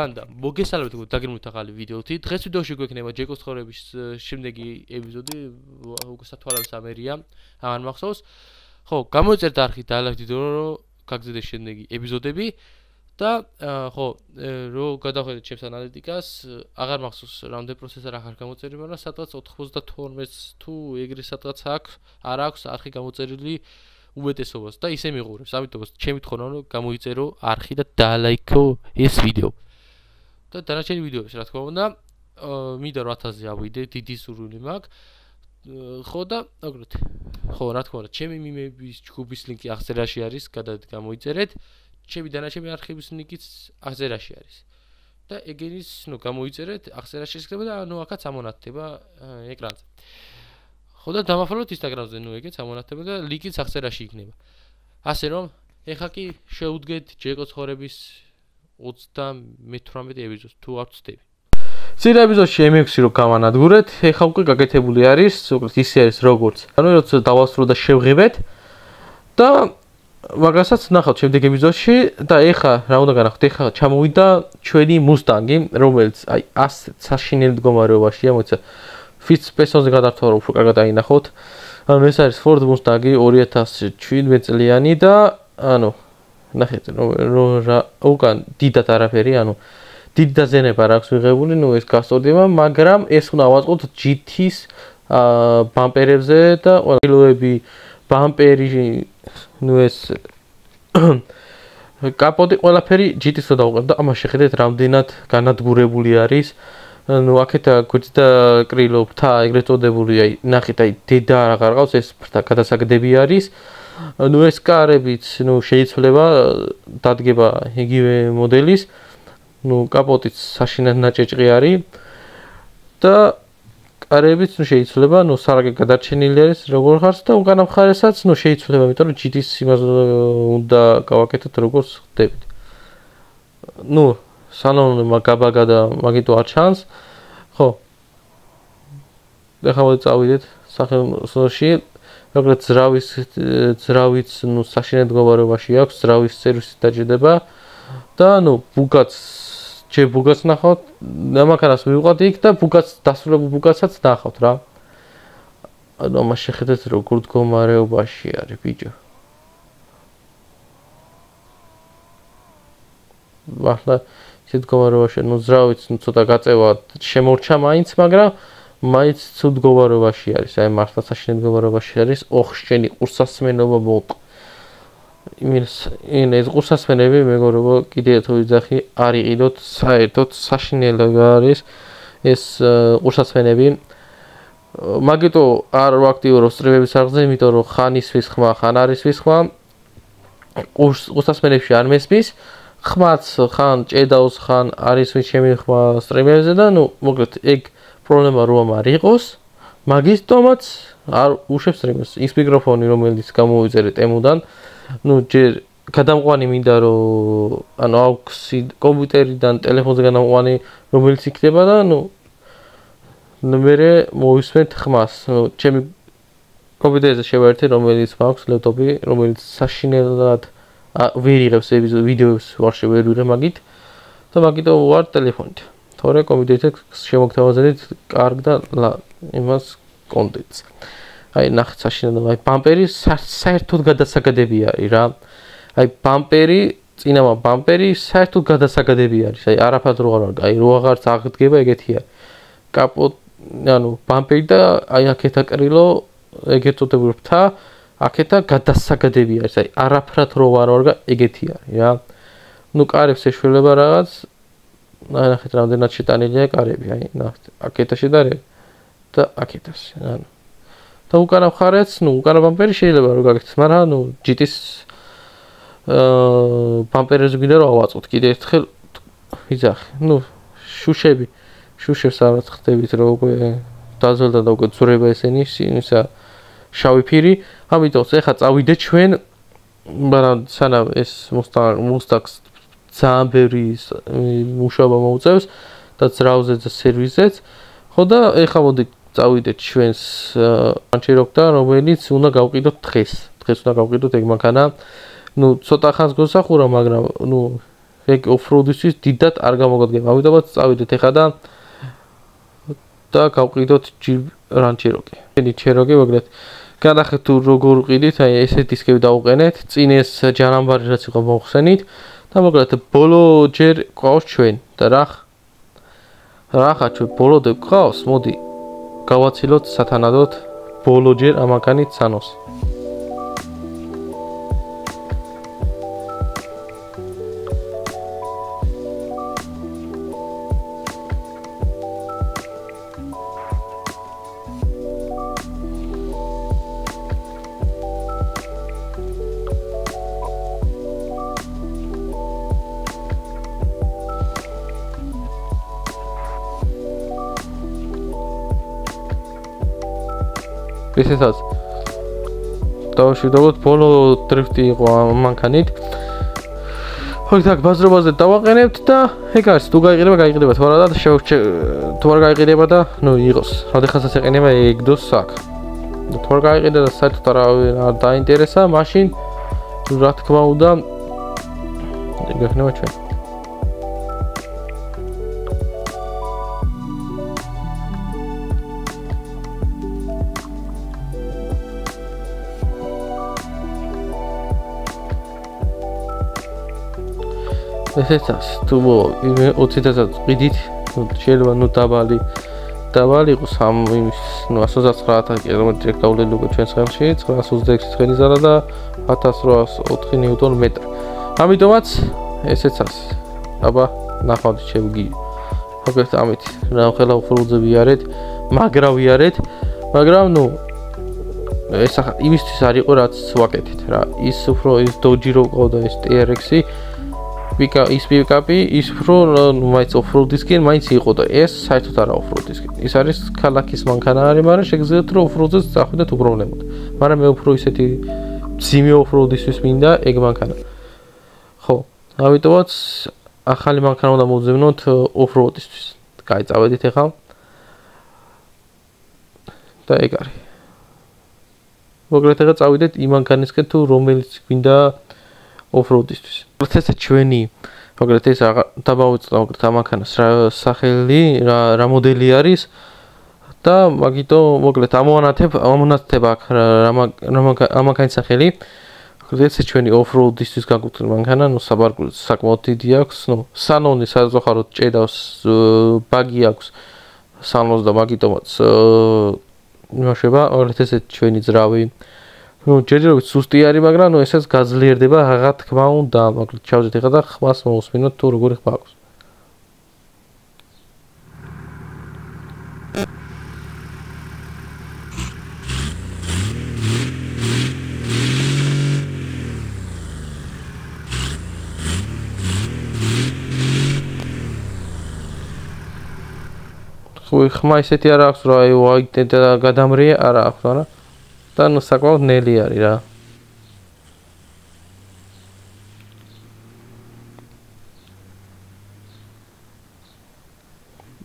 მანდა მოგესალმებით დაგემოთ ახალი ვიდეოთი. დღეს ვიდეოში გვექნება ჯეკოს ცხოვრების შემდეგი ეპიზოდი, უკვე სათვალავი სამერია, აღარ მახსოვს. ხო, გამოიწერთ არხით დაალაგდიდო რომ გაგზავნეს შემდეგი ეპიზოდები და ხო, რო გადავხედეთ ჩემს ანალიტიკას, აღარ მახსოვს რამდენი პროცესორ ახარ გამოწერილი, მაგრამ სადღაც 92-ს თუ ეგრე სადღაც აქვს, არ აქვს არხი გამოწერილი უმეტესობას და ისე მიყურებს. ამიტომ ჩემი თხოვნა რომ გამოიწერო არხი და დაალაიქო ეს ვიდეო. და დანარჩენი ვიდეოებს რა თქმა უნდა, მინდა 8000-ზე ავიდე, დიდი სურვილი მაქვს. ხო და აგრეთ. ხო, რა თქმა უნდა, ჩემი მიმების ჯგუფის ლინკი აღწერაში არის, გამოიწერეთ. ჩემი დანარჩენი არხების ლინკიც აღწერაში არის. და ეგენის, გამოიწერეთ, აღწერაში იქნება და აქაც ამონათდება ეკრანზე. ხო და დამახვილოთ Instagram-ზე, ეგეც ამონათდება და ლინკიც აღწერაში იქნება. ასე რომ, ეხლა კი შევუდგეთ ჯეკოს ცხოვრების 38 ეპიზოდს თუ არ ვცდები. წინა ეპიზოდში M6 რო გავანადგურეთ, ეხლა უკვე გაკეთებული არის, უბრალოდ ისე არის როგორც. როცა დავასრულო და შევღებეთ და მაგასაც ნახავთ შემდეგ ეპიზოდში და ეხლა რა უნდა განახოთ? ეხლა ჩამოვიდა ჩვენი Mustang-ი, რომელიც ასეთ საშინელი მდგომარეობაშია, მოიცა Fitzpatrick-ზე გადართვა რომ უფრო კარგად აინახოთ. ეს არის Ford Mustang-ი 2017 წლიანი და ნახეთ უკან დიდად არაფერი, დიდი დაზიანება არ აქვს მიღებული, ეს გასწორდება, მაგრამ ეს უნდა ავაწყოთ GT-ის ბამპერებზე და ყველაფერი ბამპერი, ეს კაპოტი ყველაფერი GT-ის უნდა დავუყენოთ და ამას შეხედეთ რამდენად განადგურებული არის. აქეთ გვერდითა კრილო ფთა ეგრეთ წოდებული, ნახეთ, დედა არ აღარყავს, ეს ფთა გადასაგდები არის. ეს კარებიც, შეიცვლება, დადგება იგივე მოდელის. კაპოტიც საშინად ნაჭეჭყი არის და კარებიც შეიცვლება, სარაგე გადარჩენილი არის როგორ ხარს და უკანა მხარესაც შეიცვლება, იმიტომ რომ GT-ის იმას უნდა გავაკეთოთ როგორც ხდებით. სანამ გაბაგა და მაგიტო არ ჩანს. ხო. ეხლა მოდი წავიდეთ სახელმწიფოში. როგორც ძრავიც საშინელ მდგომარეობაში აქვს, ძრავის სერვისი დაჭირდება და ბუგაც ნახავთ, ამაკანას მივყვათ იქ და დასრულებულ ბუგაცსაც ნახავთ რა. ამას შეხედეთ როგორ მდგომარეობაში არის ბიჭო. ახლა ისეთ მდგომარეობაში, ძრავიც ცოტა გაწევა შემორჩა მაინც, მაგრამ მაინც ცუდ მდგომარეობაში არის, მართლა საშინელ მდგომარეობაში არის, ოხშენი ყურსასმენობა მოკ. ეს ყურსასმენები მეგობრებო, კიდე თუ ვიძახი, არ იყიდოთ, საერთოდ საშინელები არის ეს ყურსასმენები. მაგიტო არ ვაქტიურო სტრიმების არხზე, იმიტომ რომ ხან ისვის ხმა, ხან არ ისვის ხმა. ყურსასმენებში არ მესმის. ხმაც ხან ჭედავს, ხან არის ვინ ჩემი ხმა სტრიმებზე და მოკლედ ეგ პრობლემა რომ არ იყოს, მაგისტომაც არ უშვებს სტრიმებს. ის მიკროფონი რომელიც გამოვიწერეთ ემუდან, ჯერ გადამყვანი მინდა რომ აქვს კომპიუტერიდან ტელეფონზე გადამყვანი რომელიც იქნება და მერე მოვისმენთ ხმას. ჩემი კომპიუტერზე შევაერთე რომელიც მაქვს ლეპტოპი, რომელიც საშინელად ვერ იღებს ვიდეოებს, ვარ შევერვიღე მაგით და მაგიტო ვარ ტელეფონით. თორე კომპიუტერზე შემოგთავაზებთ კარგ და იმას კონტენტს. ნახეთ საშინელად, ბამპერი საერთოდ გადასაგდები არის რა. ბამპერი, წინამა ბამპერი საერთოდ გადასაგდები არის. არაფერად რო აღარც აღდგება ეგეთია. კაპოტ, ბამპერი და აქეთა კრილო, ეგეთ წოდებული ფთა, აქეთა გადასაგდები არის. არაფერად რო ვარ ეგეთი არის რა. კარებს ეშველება რაღაც. ნახეთ რამდენად შეტანილია კარები, ნახეთ, აქეთა შედარება და აქეთას, და უკანა მხარეც, უკანა ბამპერი შეიძლება რომ გაკეთდეს, მაგრამ GT-ის ბამპერებზე გინდა რომ ავაწყოთ კიდე ერთხელ ვიძახი. შუშებს არც ხდებით რომ უკვე დაზველდა და უკვე ძვრება ესენი, ისა შავი ფირი. ამიტომ ეხლა წავიდეთ ჩვენ, მაგრამ სანამ ეს Mustang-ს ძალიან ბევრი მუშაობა მოუწევს და ძრავზე და სერვისზეც. ხო და ეხლა მოდი წავიდეთ ჩვენს Pancherock-დან, რომელიც უნდა გავყიდოთ დღეს. დღეს უნდა გავყიდოთ ეგ მანქანა. ცოტა ხანს გოსახურა, მაგრამ ეგ ოფროუდისთვის დიდად არ გამოგადგება. ამიტომაც წავიდეთ ეხლა და გავყიდოთ ჯიპ რანჩეროკი. ჩეროკი მოგეთ გადახეთ თუ როგორ ვყიდით, აი ესეთ დისკები დავუყენეთ, წინ ეს ჯანამბარი რაც იყო მოხსენით და მოგეთ ბოლო ჯერ ყავს ჩვენ და რახა ჩვენ ბოლოდე ყავს, მოდი გავაცილოთ სათანადოდ ბოლო ჯერ ამაგანით სანოს. ესესაც დავშვიდობთ ბოლო დრიფტი იყო ამანქანით. ხო так ბაზრობაზე დავაყენებთ და ეგ არის თუ გაიყიდება თუ არა და თუ არ გაიყიდება და ნუ იყოს. როდესაც ეყინება ეგდოს აქ. თუ არ გაიყიდა და საერთოდ არ დაინტერესა, მაშინ რა თქმა უნდა გექნება ჩვენ. ესეცას თუ 20,000 ყიდით, შეიძლება ნუ დაბალი იყოს ამ იმის, ნუ 129 კილომეტრი გავლენილი უკვე ჩვენს ხელში, 926 ცხენი ზარა და 1804 ნიუტონ მეტრი. ამიტომაც ესეცას აბა ნახავთ შევგი. მოგეთ ამით ნახელა ოფროუდზე ვიარეთ, მაგრამ ნუ ეს იმისთვის არ იყო რაც ვაკეთეთ რა. ის უფრო ის დოჯირო ყავდა ეს TRX-ი ის პიკაპი ის უფრო მაინც ოფროუდისკენ მაინც იყო და ეს საერთოდ არა ოფროუდისკენ. ის არის ქალაქის მანქანა არის, მაგრამ შეგიძლიათ რომ ოფროუდზეც წახვიდეთ უპრობლემოდ. მაგრამ მე უფრო ისეთი ძიმე ოფროუდისთვის მინდა ეგ მანქანა. ხო, ამიტომაც ახალი მანქანა უნდა მოვძებნოთ ოფროუდისთვის. კაი, წავედით ახლა. და ეგ არის. მოგეთ ახლა წავიდეთ იმ მანქანისკენ თუ რომელიც გვინდა ოფროუდისთვის. ეს ჩვენი მოგეთ ეს დავაუწყდა მოგეთ ამანქანას რა სახელი რა მოდელი არის და მაგიტო მოგეთ ამონათებ აქ ამანქანის სახელი. მოგეთ ეს ჩვენი ოფროუდისთვის გაკუთვნილი მანქანა, ნუ საბარგული საკმაოდ დიდი აქვს, ნუ სანონი საზოხაროდ ჭედავს, ბაგი აქვს სანონს და მაგიტომაც იმაშება, მოგეთ ეს ჩვენი ძრავი ნუ ჯერჯერობით სუსტი არის, მაგრამ ნუ ესეც გაძლიერდება, რა თქმა უნდა, მაგრამ ჩავდეთ ეხლა და ხმას მოვუსმინოთ თუ როგორი ხმა აქვს. ხო, ხმა ისეთი არ აქვს, რომ აი ვაიტენტა გადამრია, არა აქვს, არა. და ნუ საკმაოდ ნელი არის რა.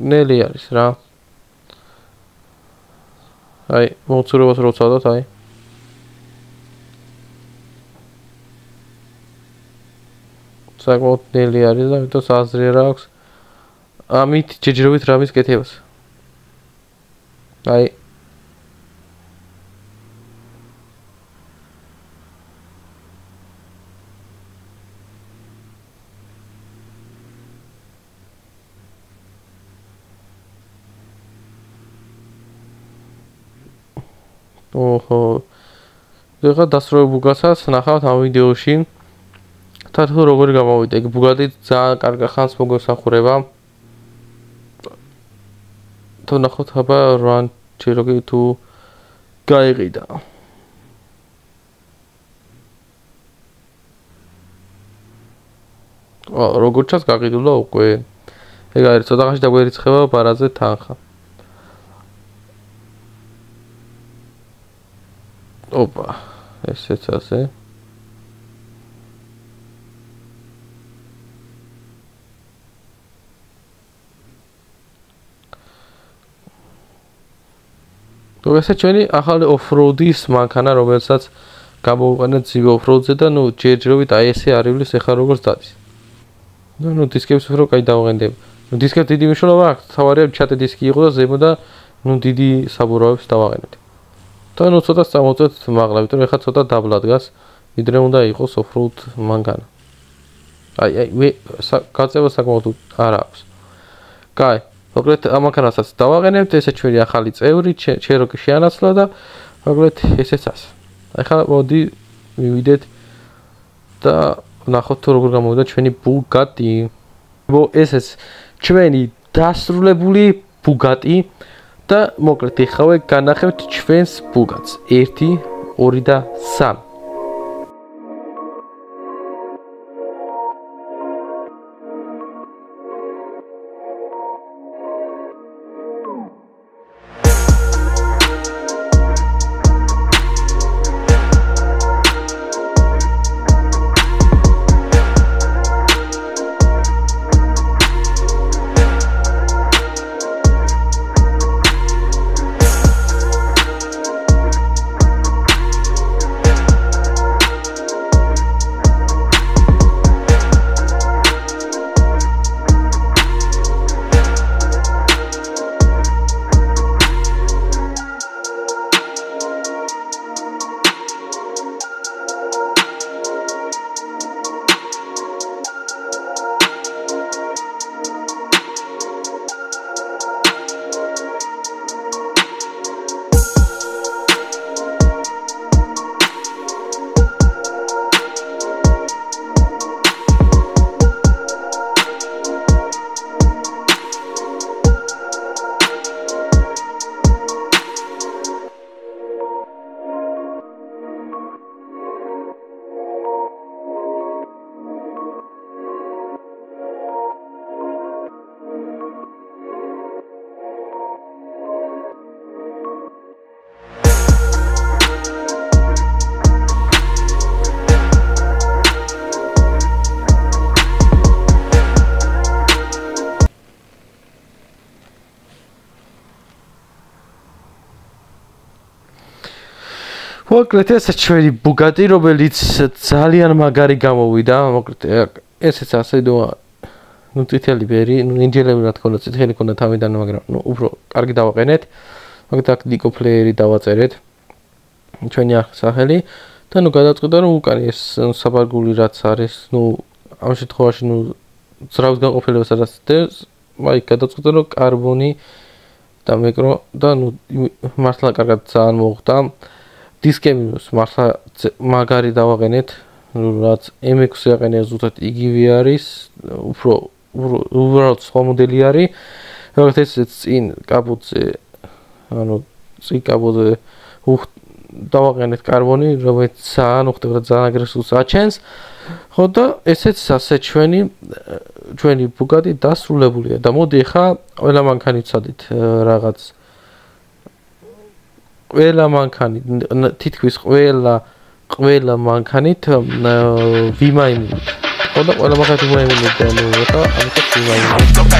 ნელი არის რა. აი, მოცურებას რო ვცადოთ, აი. საკმაოდ ნელი არის და ამიტომ აზრი რა აქვს. ამით ჯერჯერობით რამის კეთებას. აი ოჰო. ეხლა დასრულებულ ბუგასაც ნახავთ ამ ვიდეოში. და თუ როგორი გამოვიდა, ეგ ბუგატი ძალიან კარგ ხანს მოგესახურება. თუ ნახავთ აბა რანჩეროკი თუ გაიყიდა. როგორც ჩანს გაყიდულა უკვე. ეგ არის ცოტა ხანში დაგვერიცხება ბარაზე თანხა. ოპა, ესეც ასე. ესე ჩვენი ახალი ოფროუდის მანქანა, რომელსაც გამოვიყენეთ ძივ ოფროუდზე და ნუ ჯერჯერობით აი ესე არივლის ეხლა როგორც დადის. ნუ დისკებს უფრო კაი დავაყენდებ. ნუ დისკებს დიდი მნიშვნელობა აქვს, თავარია ჩატე დისკი იყო და ზემო და ნუ დიდი საბურავებს დავაყენებთ. და ნუ ცოტა წამოვწევთ მაღლა, იმიტომ რომ ეხლა ცოტა დაბლა დგას, ვიდრე უნდა იყოს ოფროუდ მანქანა. აი, გაწევა საკმაოდ არ აქვს. კაი, მოკლედ ამანქანასაც დავაყენებთ, ესე ჩვენი ახალი წევრი, Cherokee შეანაცვლა და მოკლედ ესეც ასე. ახლა მოდი მივიდეთ და ნახოთ თუ როგორ გამოვიდა ჩვენი Bugatti. ესეც ჩვენი დასრულებული Bugatti და მოკლედ ეხავე განახევთ ჩვენს Bugatti-ს 1, 2 და 3. მოკლედ ეს ჩვენი Bugatti, რომელიც ძალიან მაგარი გამოვიდა, მოკლედ ესეც ასე ნუ წითელი ბერი, ნუ ინჯელები რა თქმა უნდა წითელი ქონდა თავიდან, მაგრამ ნუ უფრო კარგი დავაყენეთ. მოკლედ აქ Nico Player-ი დავაწერეთ. ჩვენი სახელი და ნუ გადაწყვიტა რომ უკან ეს საბარგული რაც არის, ნუ ამ შემთხვევაში ნუ ძრავის განყოფილებას რაც დევს, აი გადაწყვიტა რომ კარბონი და მიკრო და ნუ მართლა კარგად ძალიან მოხდა. დისკებიც მართლა მაგარი დავაყენეთ, რაც MX-ი აყენია ზუსტად იგივე არის, უბრალოდ სხვა მოდელი არის. როგორც ეს წინ კაპოტზე, ანუ წინ კაპოტზე დავაყენეთ კარბონი, რომელიც ძალიან უხდება და ძალიან აგრესიულს აჩენს. ხო და ესეც ასე ჩვენი Bugatti დასრულებულია და მოდი ახლა ყველა მანქანი ვცადით რაღაც ყველა მანქანი თითქმის ყველა მანქანით ვიმაიმუნით. ხო და ყველა მანქანი ვიმაიმუნით და ნუ ახლა ამიტომ ვიმაიმუნით.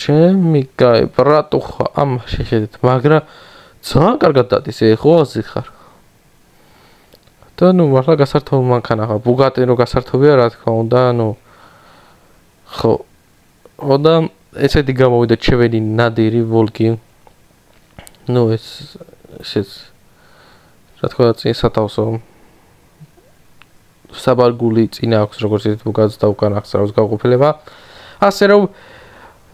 ჩემი კაი ბრატუხა ამ შეხედეთ, მაგრამ ძალიან კარგად დადის ეხო აზი ხარ. და ნუ მართლა გასართობი მანქანა ხა, Bugatti რო გასართობია რა თქმა უნდა, ნუ ხო და ესეთი გამოვიდა ჩვენი ნადირი Volki. ნუ ესეც რა თქმა უნდა წინ სათავსო საბარგული წინ აქვს როგორც ერთ ბუგატს და უკან აღწევს გაყოფილება ასე რომ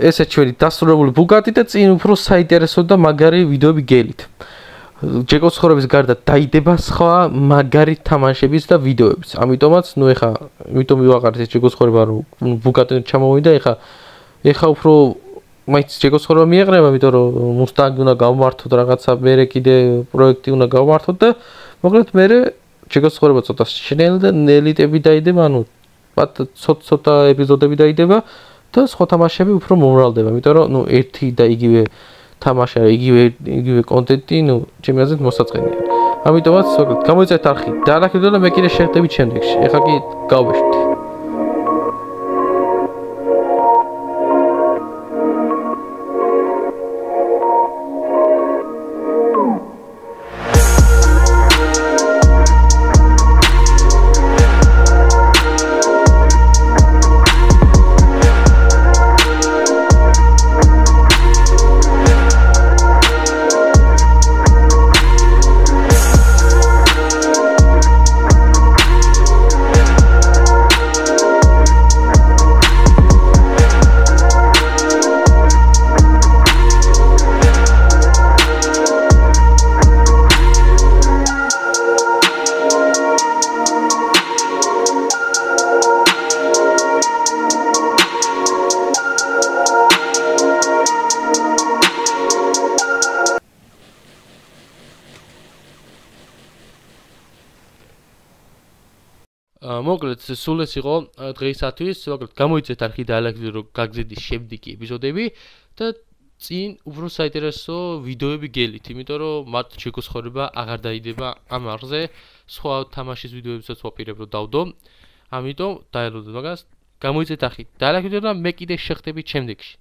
ესე ჩვენი დასრულებული ბუგატი და წინ უფრო საინტერესო და მაგარი ვიდეოები გელით ჯეკოს ცხოვრების გარდა დაიდება სხვა მაგარი თამაშების და ვიდეოებიც ამიტომაც ნუ ეხა იმიტომ მივაყარეთ ეს ჯეკოს ცხოვრება რომ ბუგატი ჩამოვიდა ეხა უფრო მაინც ჯეკოს ცხოვრება მიეყრება იმიტომ რომ მუსტანგი უნდა გავმართოთ რაღაცა მერე კიდე პროექტი უნდა გავმართოთ და მოკლედ მერე ჯეკოს ცხოვრება ცოტა შნელი და ნელიტები დაიდება ანუ ცოტა ეპიზოდები დაიდება და სხვა თამაშები უფრო მომრავლდება იმიტომ რომ ნუ ერთი და იგივე თამაში იგივე კონტენტი ნუ ჩემი აზრით მოსაწყენია ამიტომაც გამოიწერეთ არხი დაანახებდეთ და მე კიდე შევხვდებით შემდეგში ეხლა კი გავეშთი მოკლედ სულ ეს იყო დღეისათვის მოკლედ გამოიწერეთ არხი დაალაგდეთ რომ გაგზავნის შემდეგი ეპიზოდები და წინ უფრო საინტერესო ვიდეოები გელით იმიტომ რომ მარტო ჯეკოს ცხოვრება აღარ დაიდება ამ არხზე სხვა თამაშის ვიდეოებსაც ვაპირებ რომ დავდო ამიტომ დაელოდეთ მაგას გამოიწერეთ არხი დაალაგდეთ და მე კიდე შევხვდებით შემდეგში